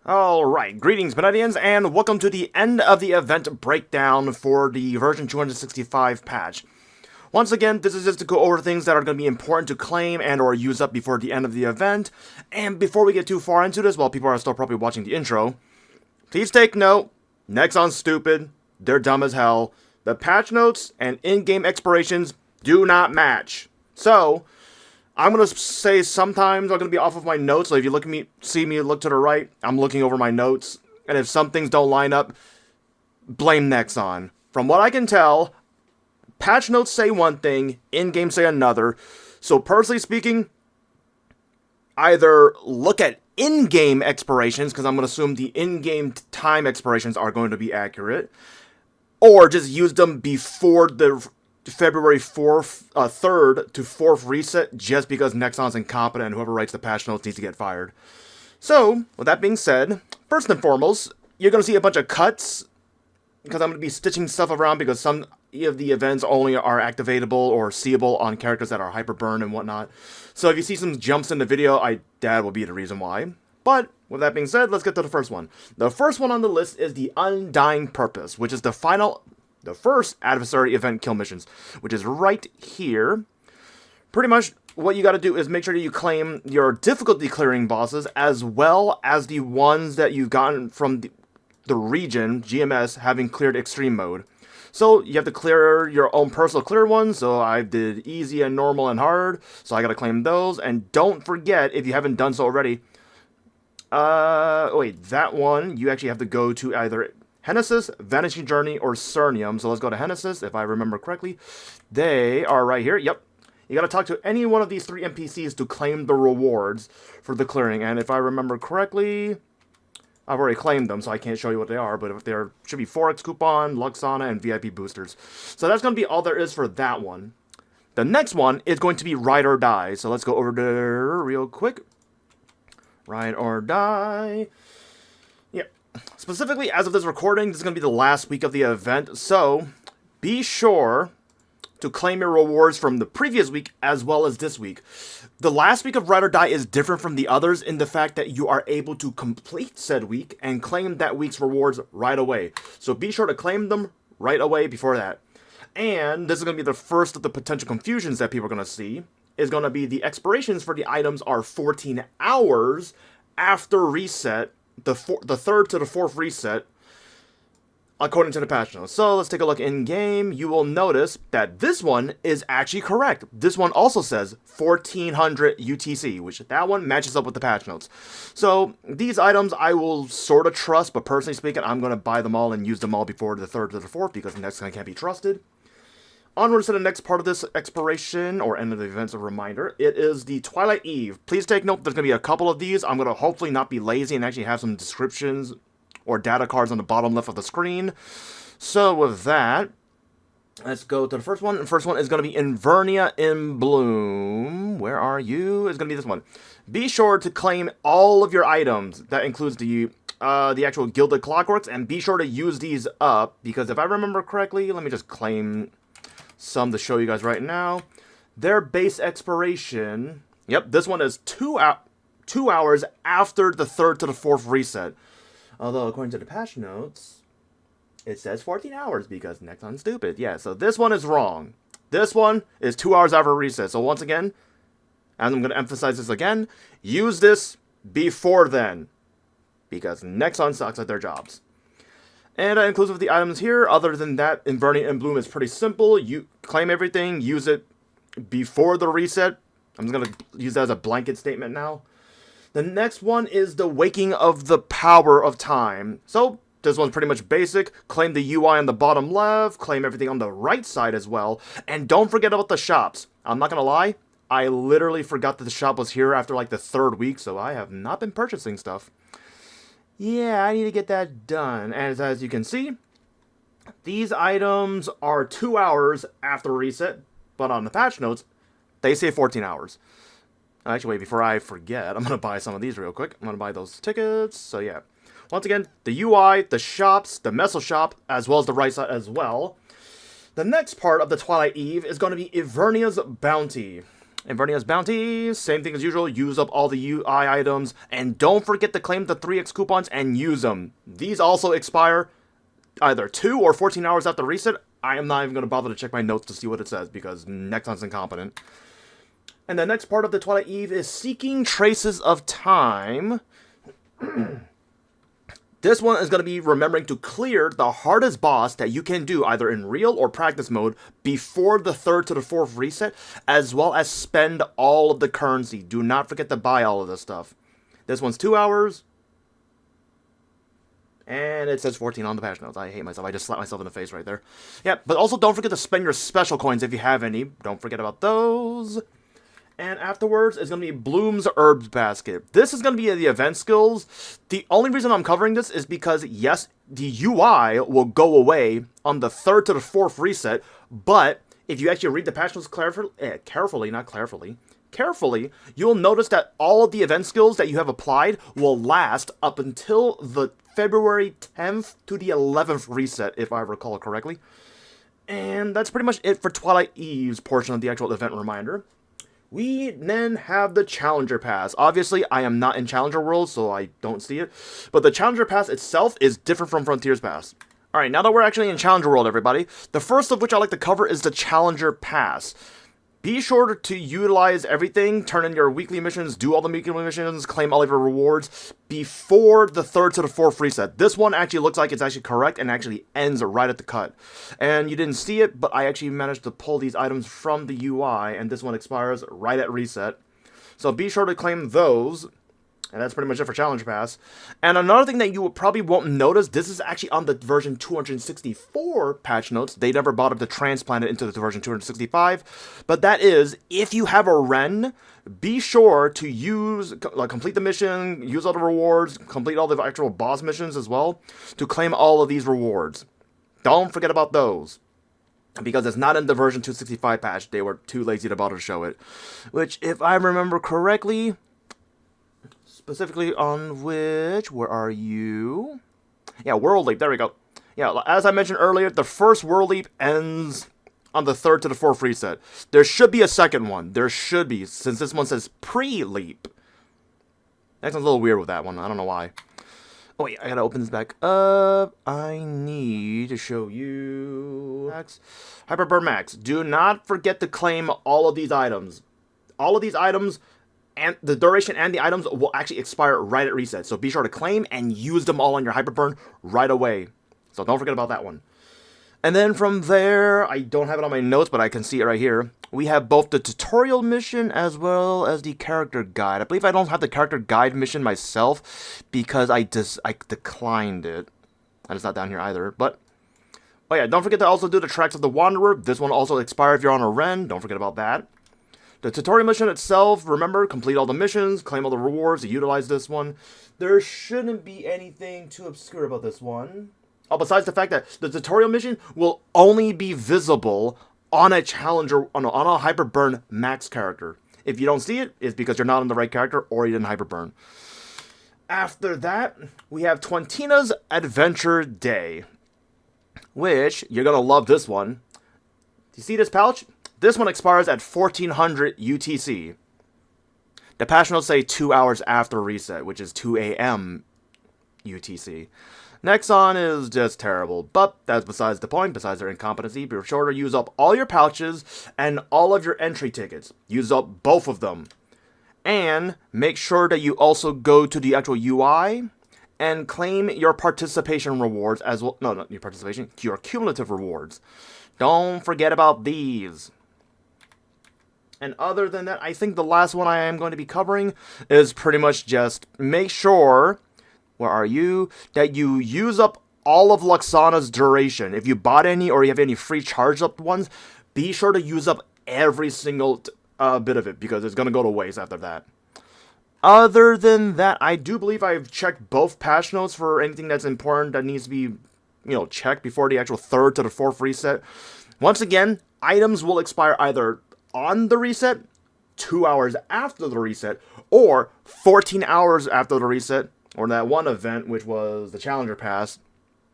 Alright, greetings Benedians, and welcome to the end of the event breakdown for the version 265 patch. Once again, this is just to go over things that are going to be important to claim and or use up before the end of the event. And before we get too far into this, while people are still probably watching the intro, please take note, Nexon's stupid, they're dumb as hell, the patch notes and in-game expirations do not match. So, I'm going to say sometimes I'm going to be off of my notes, so if you look at me, see me look to the right, I'm looking over my notes, and if some things don't line up, blame Nexon. From what I can tell, patch notes say one thing, in-game say another, so personally speaking, either look at in-game expirations, because I'm going to assume the in-game time expirations are going to be accurate, or just use them before the February 3rd to 4th reset just because Nexon's incompetent and whoever writes the patch notes needs to get fired. So, with that being said, first and foremost, you're going to see a bunch of cuts because I'm going to be stitching stuff around because some of the events only are activatable or seeable on characters that are hyperburn and whatnot. So if you see some jumps in the video, that will be the reason why. But, with that being said, let's get to the first one. The first one on the list is the Undying Purpose, which is the first adversary event kill missions, which is right here. Pretty much what you got to do is make sure that you claim your difficulty clearing bosses as well as the ones that you've gotten from the region, GMS, having cleared extreme mode. So you have to clear your own personal clear ones, so I did easy and normal and hard, so I got to claim those. And don't forget, if you haven't done so already, that one, you actually have to go to either Genesis, Vanishing Journey, or Cernium. So let's go to Genesis, if I remember correctly. They are right here. Yep. You gotta talk to any one of these three NPCs to claim the rewards for the clearing. And if I remember correctly, I've already claimed them, so I can't show you what they are. But if there should be Forex coupon, Luxe Sauna, and VIP boosters. So that's gonna be all there is for that one. The next one is going to be Ride or Die. So let's go over there real quick. Ride or Die. Yep. Specifically, as of this recording, this is going to be the last week of the event, so be sure to claim your rewards from the previous week as well as this week. The last week of Ride or Die is different from the others in the fact that you are able to complete said week and claim that week's rewards right away. So be sure to claim them right away before that. And this is going to be the first of the potential confusions that people are going to see, is going to be the expirations for the items are 14 hours after reset, the third to the fourth reset, according to the patch notes. So let's take a look in game. You will notice that this one is actually correct. This one also says 1400 UTC, which that one matches up with the patch notes. So these items I will sort of trust, but personally speaking, I'm going to buy them all and use them all before the third to the fourth because the next one can't be trusted. Onwards to the next part of this expiration, or end of the event's a reminder, it is the Twilight Eve. Please take note, there's going to be a couple of these. I'm going to hopefully not be lazy and actually have some descriptions or data cards on the bottom left of the screen. So with that, let's go to the first one. The first one is going to be Evernia in Bloom. Where are you? It's going to be this one. Be sure to claim all of your items. That includes the actual Gilded Clockworks, and be sure to use these up, because if I remember correctly, let me just claim some to show you guys right now. Their base expiration, yep, this one is 2 hours after the third to the fourth reset. Although, according to the patch notes, it says 14 hours because Nexon's stupid. Yeah, so this one is wrong. This one is 2 hours after reset. So once again, and I'm going to emphasize this again, use this before then, because Nexon sucks at their jobs. And inclusive of the items here, other than that, Evernia in Bloom is pretty simple. You claim everything, use it before the reset. I'm just going to use that as a blanket statement now. The next one is the Waking of the Power of Time. So, this one's pretty much basic. Claim the UI on the bottom left, claim everything on the right side as well. And don't forget about the shops. I'm not going to lie, I literally forgot that the shop was here after like the third week, so I have not been purchasing stuff. Yeah, I need to get that done. And as you can see, these items are 2 hours after reset, but on the patch notes, they say 14 hours. Actually, wait, before I forget, I'm going to buy some of these real quick. I'm going to buy those tickets. So yeah, once again, the UI, the shops, the Meso shop, as well as the right side as well. The next part of the Twilight Eve is going to be Evernia's Bounty. Evernia's bounty, same thing as usual, use up all the UI items, and don't forget to claim the 3x coupons and use them. These also expire either 2 or 14 hours after reset. I am not even going to bother to check my notes to see what it says, because Nexon's incompetent. And the next part of the Twilight Eve is Seeking Traces of Time. This one is going to be remembering to clear the hardest boss that you can do either in real or practice mode before the 3rd to the 4th reset, as well as spend all of the currency. Do not forget to buy all of this stuff. This one's 2 hours. And it says 14 on the patch notes. I hate myself. I just slapped myself in the face right there. Yeah, but also don't forget to spend your special coins if you have any. Don't forget about those. And afterwards is going to be Bloom's Herbs Basket. This is going to be the event skills. The only reason I'm covering this is because, yes, the UI will go away on the 3rd to the 4th reset, but if you actually read the patch notes carefully, you'll notice that all of the event skills that you have applied will last up until the February 10th to the 11th reset, if I recall correctly. And that's pretty much it for Twilight Eve's portion of the actual event reminder. We then have the Challenger Pass. Obviously, I am not in Challenger World, so I don't see it. But the Challenger Pass itself is different from Frontiers Pass. Alright, now that we're actually in Challenger World, everybody, the first of which I like to cover is the Challenger Pass. Be sure to utilize everything, turn in your weekly missions, do all the weekly missions, claim all of your rewards before the 3rd to the 4th reset. This one actually looks like it's actually correct and actually ends right at the cut. And you didn't see it, but I actually managed to pull these items from the UI, and this one expires right at reset. So be sure to claim those. And that's pretty much it for Challenger Pass. And another thing that you probably won't notice, this is actually on the version 264 patch notes. They never bothered to transplant it into the version 265. But that is, if you have a Ren, be sure to complete the mission, use all the rewards, complete all the actual boss missions as well, to claim all of these rewards. Don't forget about those. Because it's not in the version 265 patch. They were too lazy to bother to show it. Which, if I remember correctly, specifically on which, where are you? Yeah, World Leap, there we go. Yeah, as I mentioned earlier, the first World Leap ends on the 3rd to the 4th reset. There should be a second one. There should be, since this one says pre-leap. That's a little weird with that one. I don't know why. Oh wait, I gotta open this back up. I need to show you Max. Hyperburn Max. Do not forget to claim all of these items. All of these items, and the duration and the items will actually expire right at reset. So be sure to claim and use them all on your Hyperburn right away. So don't forget about that one. And then from there, I don't have it on my notes, but I can see it right here. We have both the tutorial mission as well as the character guide. I believe I don't have the character guide mission myself because I declined it. And it's not down here either. But, oh yeah, don't forget to also do the Tracks of the Wanderer. This one also expires if you're on a Ren. Don't forget about that. The tutorial mission itself, remember, complete all the missions, claim all the rewards, utilize this one. There shouldn't be anything too obscure about this one. Oh, besides the fact that the tutorial mission will only be visible on a Challenger, on a Hyperburn Max character. If you don't see it, it's because you're not on the right character or you didn't Hyperburn. After that, we have Twenteena's Adventure Day, which, you're going to love this one. Do you see this pouch? This one expires at 1400 UTC. The patch notes say 2 hours after reset, which is 2 a.m. UTC. Nexon is just terrible, but that's besides the point, besides their incompetency. Be sure to use up all your pouches and all of your entry tickets. Use up both of them. And make sure that you also go to the actual UI and claim your participation rewards as well. No, not your participation, your cumulative rewards. Don't forget about these. And other than that, I think the last one I am going to be covering is pretty much just make sure, where are you, that you use up all of Luxana's duration. If you bought any or you have any free charged up ones, be sure to use up every single bit of it because it's going to go to waste after that. Other than that, I do believe I've checked both patch notes for anything that's important that needs to be, checked before the actual 3rd to the 4th reset. Once again, items will expire either on the reset, 2 hours after the reset, or 14 hours after the reset, or that one event, which was the Challenger Pass.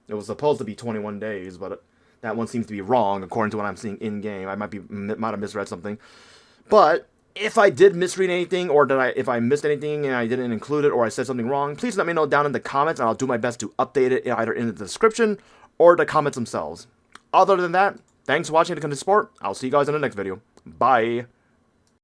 It was supposed to be 21 days, but that one seems to be wrong, according to what I'm seeing in-game. I might have misread something. But If I did misread anything, or if I missed anything and I didn't include it, or I said something wrong, please let me know down in the comments, and I'll do my best to update it either in the description or the comments themselves. Other than that, thanks for watching the content support. I'll see you guys in the next video. Bye.